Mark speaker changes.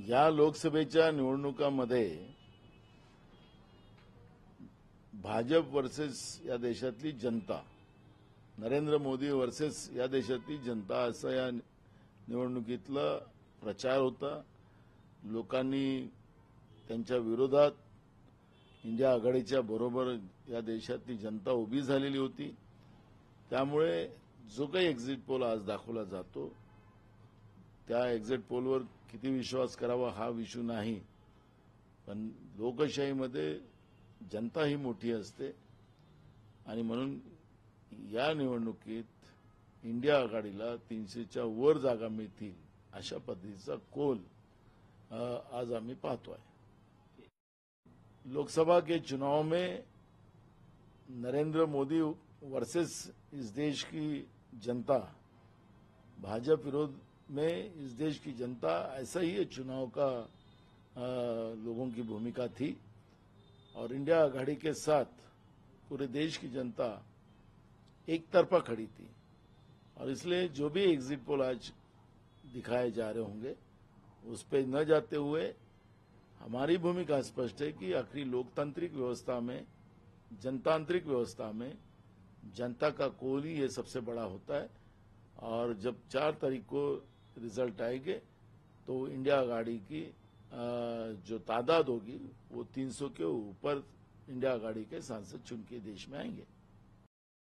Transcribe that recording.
Speaker 1: या लोकसभेच्या निवडणुकांमध्ये भाजप वर्सेस या देशातली जनता, नरेंद्र मोदी वर्सेस या देशातली जनता असं या निवडणुकीतला प्रचार होता. लोकांनी त्यांच्या विरोधात इंडिया आघाडीच्या बरोबर या देशातली जनता उभी झालेली होती. त्यामुळे जो काही एक्झिट पोल आज दाखवला जातो त्या एक्झिट पोलवर किती विश्वास करावा हा विषय नाही, पण लोकशाहीमध्ये जनता ही मोठी असते आणि म्हणून या निवडणुकीत इंडिया आघाडीला 300च्या वर जागा मिळतील अशा पद्धतीचा कोल आज आम्ही पाहतोय. लोकसभा के चुनाव में नरेंद्र मोदी वर्सेस इस देश की जनता, भाजपा विरोध में इस देश की जनता, ऐसा ही ये चुनाव का लोगों की भूमिका थी और इंडिया आघाड़ी के साथ पूरे देश की जनता एक तरफा खड़ी थी. और इसलिए जो भी एग्जिट पोल आज दिखाए जा रहे होंगे उस पर न जाते हुए हमारी भूमिका स्पष्ट है कि आखिरी लोकतांत्रिक व्यवस्था में, जनतांत्रिक व्यवस्था में जनता का कोल ही ये सबसे बड़ा होता है. और जब 4 तारीख को रिजल्ट आएंगे तो इंडिया आघाड़ी की जो तादाद होगी वो 300 के ऊपर इंडिया आघाड़ी के सांसद चुन के देश में आएंगे.